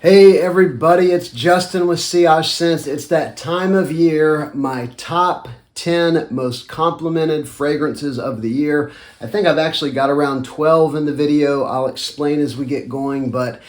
Hey everybody, it's Justin with Sillage Scents. It's that time of year, my top 10 most complimented fragrances of the year. I think I've actually got around 12 in the video. I'll explain as we get going, but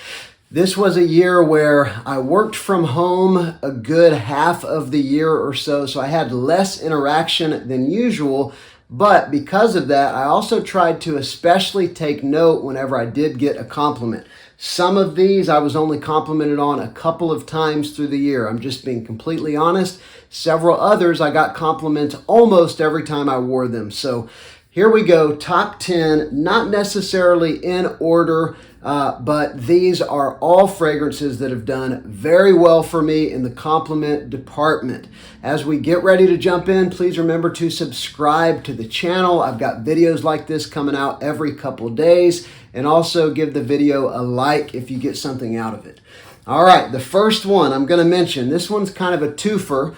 this was a year where I worked from home a good half of the year or so I had less interaction than usual. But because of that, I also tried to especially take note whenever I did get a compliment. Some of these I was only complimented on a couple of times through the year. I'm just being completely honest. Several others I got compliments almost every time I wore them. So here we go, top 10, not necessarily in order, but these are all fragrances that have done very well for me in the compliment department. As we get ready to jump in, please remember to subscribe to the channel. I've got videos like this coming out every couple days, and also give the video a like if you get something out of it. All right, the first one I'm going to mention, this one's kind of a twofer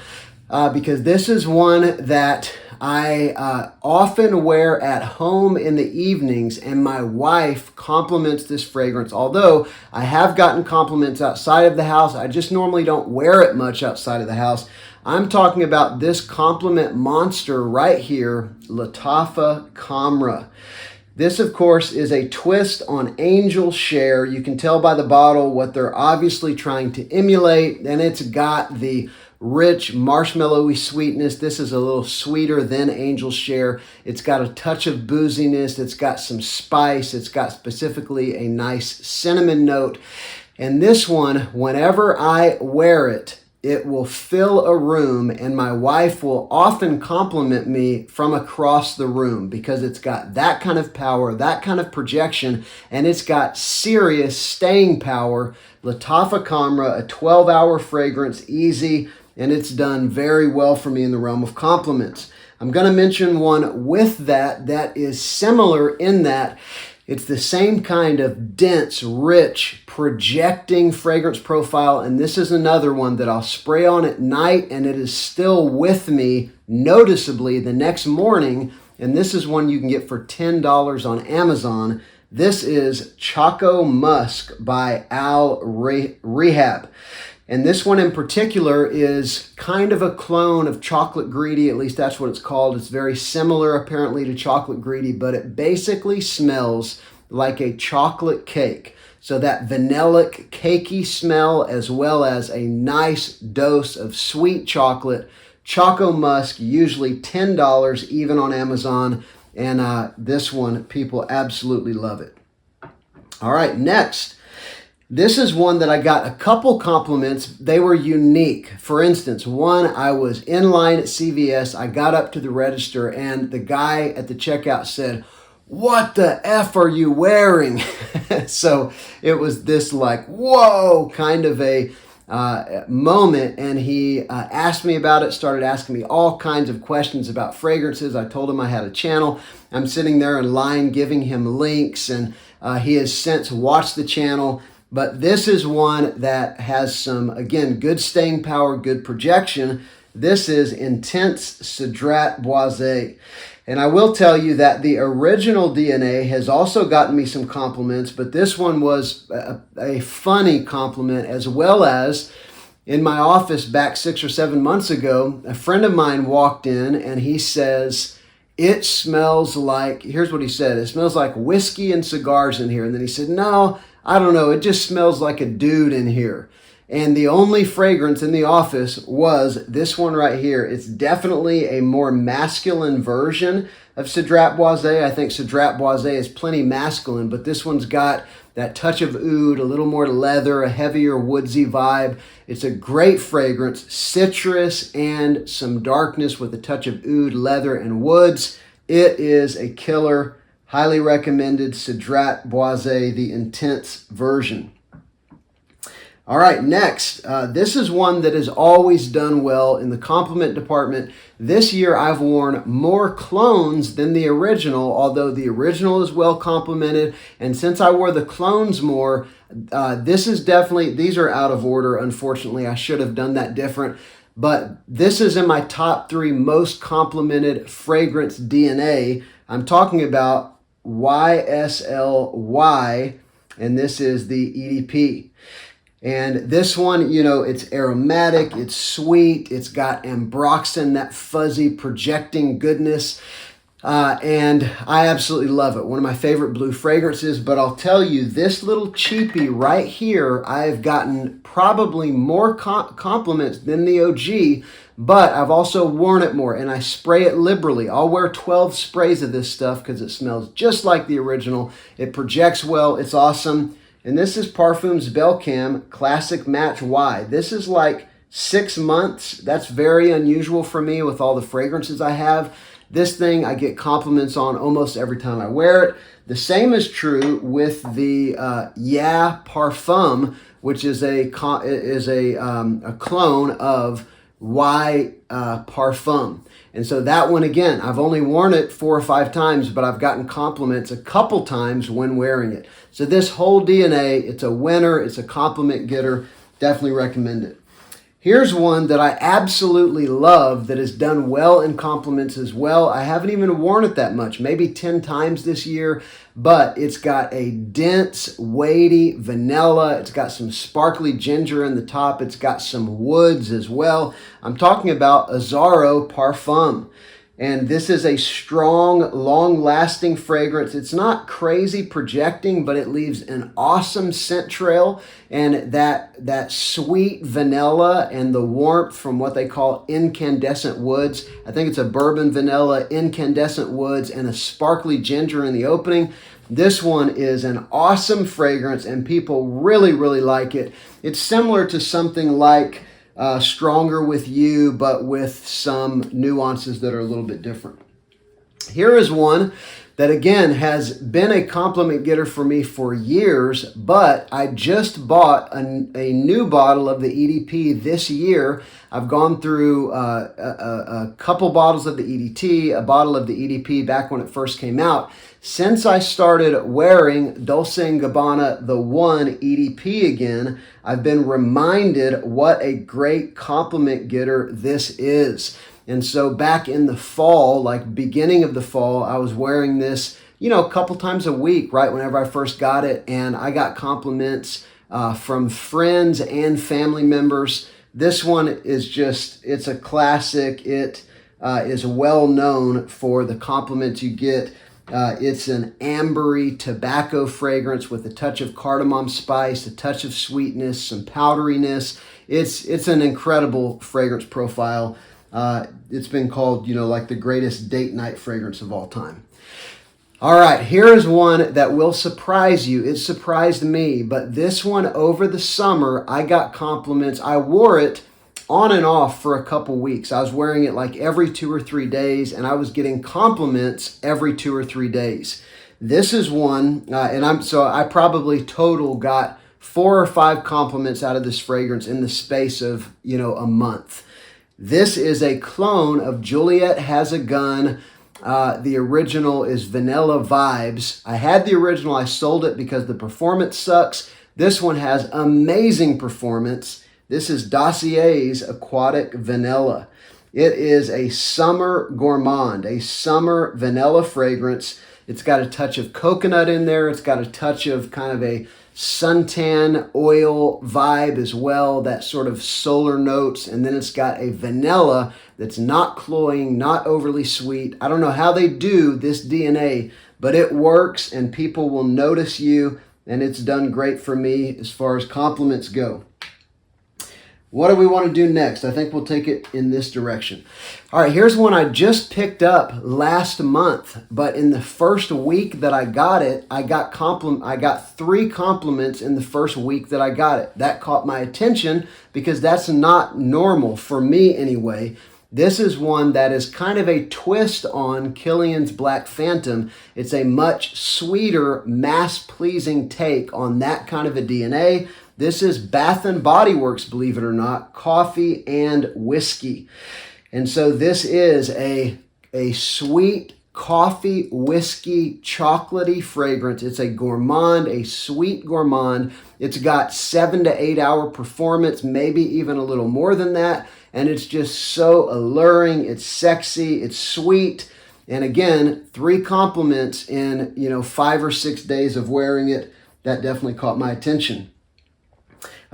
because this is one that I often wear at home in the evenings, and my wife compliments this fragrance. Although I have gotten compliments outside of the house, I just normally don't wear it much outside of the house. I'm talking about this compliment monster right here, Lattafa Camra. This, of course, is a twist on Angel Share. You can tell by the bottle what they're obviously trying to emulate, and it's got the rich marshmallowy sweetness. This is a little sweeter than Angel Share. It's got a touch of booziness. It's got some spice. It's got specifically a nice cinnamon note. And this one, whenever I wear it, it will fill a room, and my wife will often compliment me from across the room because it's got that kind of power, that kind of projection, and it's got serious staying power. Lattafa Camra, a 12-hour fragrance, easy, and it's done very well for me in the realm of compliments. I'm going to mention one with that is similar in that it's the same kind of dense, rich, projecting fragrance profile, and this is another one that I'll spray on at night, and it is still with me noticeably the next morning, and this is one you can get for $10 on Amazon. This is Choco Musk by Al Rehab. And this one in particular is kind of a clone of Chocolate Greedy, at least that's what it's called. It's very similar apparently to Chocolate Greedy, but it basically smells like a chocolate cake. So that vanillic, cakey smell, as well as a nice dose of sweet chocolate. Choco Musk, usually $10 even on Amazon. And this one, people absolutely love it. All right, next. This is one that I got a couple compliments. They were unique. For instance, one, I was in line at CVS. I got up to the register, and the guy at the checkout said, "What the F are you wearing?" So it was this like, whoa, kind of a moment. And he asked me about it, started asking me all kinds of questions about fragrances. I told him I had a channel. I'm sitting there in line giving him links, and he has since watched the channel. But this is one that has some, again, good staying power, good projection. This is Intense Cedrat Boisé. And I will tell you that the original DNA has also gotten me some compliments, but this one was a funny compliment, as well as in my office back 6 or 7 months ago, a friend of mine walked in and he says, "It smells like," here's what he said, "it smells like whiskey and cigars in here." And then he said, "No, I don't know, it just smells like a dude in here." And the only fragrance in the office was this one right here. It's definitely a more masculine version of Cedrat Boisé. I think Cedrat Boisé is plenty masculine, but this one's got that touch of oud, a little more leather, a heavier woodsy vibe. It's a great fragrance, citrus and some darkness with a touch of oud, leather, and woods. It is a killer. Highly recommended, Cedrat Boisé, the intense version. All right, next, this is one that has always done well in the compliment department. This year I've worn more clones than the original, although the original is well complimented. And since I wore the clones more, this is definitely, these are out of order, unfortunately. I should have done that different. But this is in my top 3 most complimented fragrance DNA. I'm talking about YSLY, and this is the EDP. And this one, you know, it's aromatic, it's sweet, it's got ambroxan, that fuzzy projecting goodness. And I absolutely love it. One of my favorite blue fragrances, but I'll tell you, this little cheapie right here, I've gotten probably more compliments than the OG, but I've also worn it more, and I spray it liberally. I'll wear 12 sprays of this stuff because it smells just like the original. It projects well, it's awesome. And this is Parfums Belcam Classic Match Y. This is like 6 months. That's very unusual for me with all the fragrances I have. This thing I get compliments on almost every time I wear it. The same is true with the Yeah Parfum, which is a clone of Y Parfum. And so that one, again, I've only worn it 4 or 5 times, but I've gotten compliments a couple times when wearing it. So this whole DNA, it's a winner, it's a compliment getter. Definitely recommend it. Here's one that I absolutely love that has done well in compliments as well. I haven't even worn it that much, maybe 10 times this year, but it's got a dense, weighty vanilla. It's got some sparkly ginger in the top. It's got some woods as well. I'm talking about Azzaro Parfum. And this is a strong, long-lasting fragrance. It's not crazy projecting, but it leaves an awesome scent trail. And that sweet vanilla and the warmth from what they call incandescent woods. I think it's a bourbon vanilla, incandescent woods, and a sparkly ginger in the opening. This one is an awesome fragrance, and people really, really like it. It's similar to something like Stronger With You, but with some nuances that are a little bit different. Here is one that, again, has been a compliment getter for me for years, but I just bought a new bottle of the EDP this year. I've gone through a couple bottles of the EDT, a bottle of the EDP back when it first came out. Since I started wearing Dolce & Gabbana The One EDP again, I've been reminded what a great compliment getter this is. And so back in the fall, like beginning of the fall, I was wearing this, you know, a couple times a week, right, whenever I first got it. And I got compliments from friends and family members. This one is just, it's a classic. It is well known for the compliments you get. It's an ambery tobacco fragrance with a touch of cardamom spice, a touch of sweetness, some powderiness. It's an incredible fragrance profile. It's been called, you know, like the greatest date night fragrance of all time. All right, here is one that will surprise you. It surprised me, but this one over the summer, I got compliments. I wore it on and off for a couple weeks. I was wearing it like every 2 or 3 days, and I was getting compliments every 2 or 3 days. This is one, I probably total got 4 or 5 compliments out of this fragrance in the space of, you know, a month. This is a clone of Juliet Has a Gun. The original is Vanilla Vibes. I had the original. I sold it because the performance sucks. This one has amazing performance. This is Dossier's Aquatic Vanilla. It is a summer gourmand, a summer vanilla fragrance. It's got a touch of coconut in there. It's got a touch of kind of a suntan oil vibe as well, that sort of solar notes. And then it's got a vanilla that's not cloying, not overly sweet. I don't know how they do this DNA, but it works and people will notice you, and it's done great for me as far as compliments go. What do we want to do next? I think we'll take it in this direction. All right, here's one I just picked up last month, but in the first week that I got it, I got 3 compliments in the first week that I got it. That caught my attention because that's not normal for me anyway. This is one that is kind of a twist on Kilian's Black Phantom. It's a much sweeter, mass-pleasing take on that kind of a DNA. This is Bath & Body Works, believe it or not, Coffee and Whiskey. And so this is a sweet coffee, whiskey, chocolatey fragrance. It's a gourmand, a sweet gourmand. It's got 7 to 8 hour performance, maybe even a little more than that. And it's just so alluring. It's sexy. It's sweet. And again, 3 compliments in, 5 or 6 days of wearing it. That definitely caught my attention.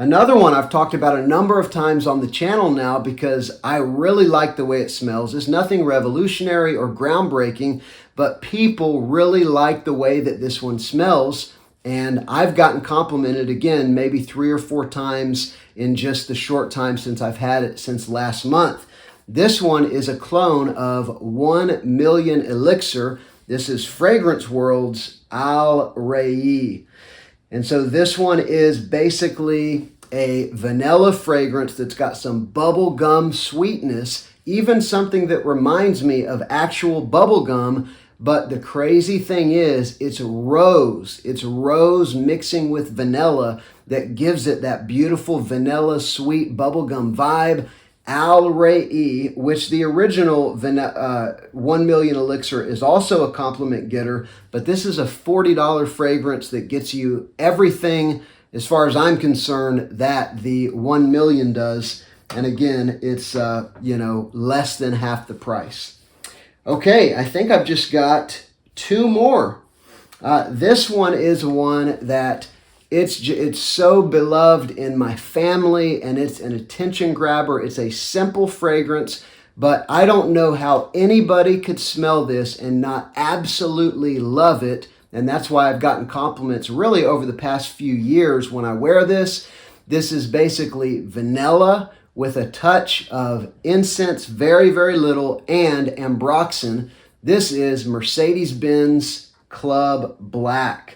Another one I've talked about a number of times on the channel now because I really like the way it smells. It's nothing revolutionary or groundbreaking, but people really like the way that this one smells. And I've gotten complimented again, maybe 3 or 4 times in just the short time since I've had it since last month. This one is a clone of 1 Million Elixir. This is Fragrance World's Al Rei. And so this one is basically a vanilla fragrance that's got some bubble gum sweetness, even something that reminds me of actual bubble gum. But the crazy thing is, it's rose. It's rose mixing with vanilla that gives it that beautiful vanilla sweet bubblegum vibe. Al Rei, which the original 1 Million Elixir is also a compliment getter, but this is a $40 fragrance that gets you everything, as far as I'm concerned, that the 1 Million does. And again, it's less than half the price. Okay, I think I've just got 2 more. This one is one that it's so beloved in my family, and it's an attention grabber. It's a simple fragrance, but I don't know how anybody could smell this and not absolutely love it. And that's why I've gotten compliments really over the past few years when I wear this. This is basically vanilla with a touch of incense, very, very little, and ambroxan. This is Mercedes-Benz Club Black.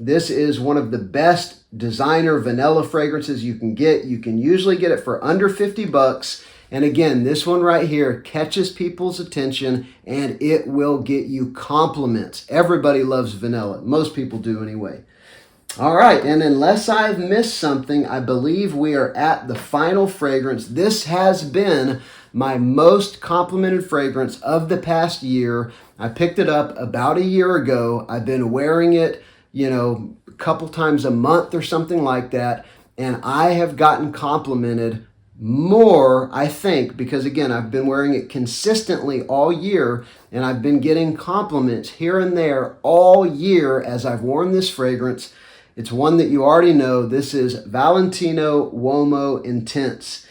This is one of the best designer vanilla fragrances you can get. You can usually get it for under 50 bucks. And again, this one right here catches people's attention and it will get you compliments. Everybody loves vanilla. Most people do anyway. All right, and unless I've missed something, I believe we are at the final fragrance. This has been my most complimented fragrance of the past year. I picked it up about a year ago. I've been wearing it a couple times a month or something like that. And I have gotten complimented more, I think, because again, I've been wearing it consistently all year, and I've been getting compliments here and there all year as I've worn this fragrance. It's one that you already know. This is Valentino Uomo Intense.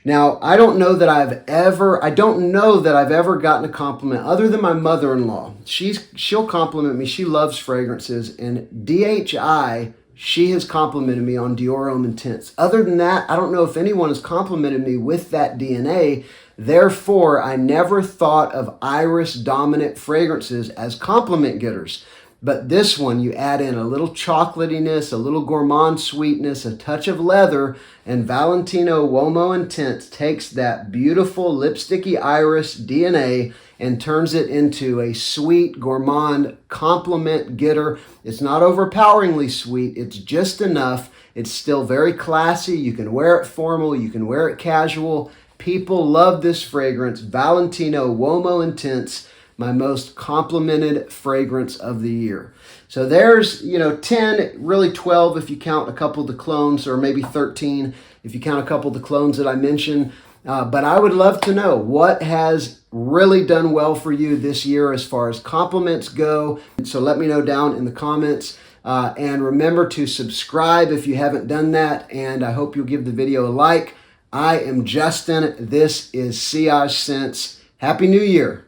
Now, I don't know that I've ever gotten a compliment other than my mother-in-law. She'll compliment me. She loves fragrances, and DHI, she has complimented me on Dior Homme Intense. Other than that, I don't know if anyone has complimented me with that DNA. Therefore, I never thought of iris dominant fragrances as compliment getters. But this one, you add in a little chocolatiness, a little gourmand sweetness, a touch of leather, and Valentino Uomo Intense takes that beautiful lipsticky iris DNA and turns it into a sweet gourmand compliment getter. It's not overpoweringly sweet. It's just enough. It's still very classy. You can wear it formal. You can wear it casual. People love this fragrance, Valentino Uomo Intense, my most complimented fragrance of the year. So there's, 10, really 12 if you count a couple of the clones, or maybe 13 if you count a couple of the clones that I mentioned. But I would love to know what has really done well for you this year as far as compliments go. So let me know down in the comments. And remember to subscribe if you haven't done that. And I hope you'll give the video a like. I am Justin. This is Sillage Scents. Happy New Year.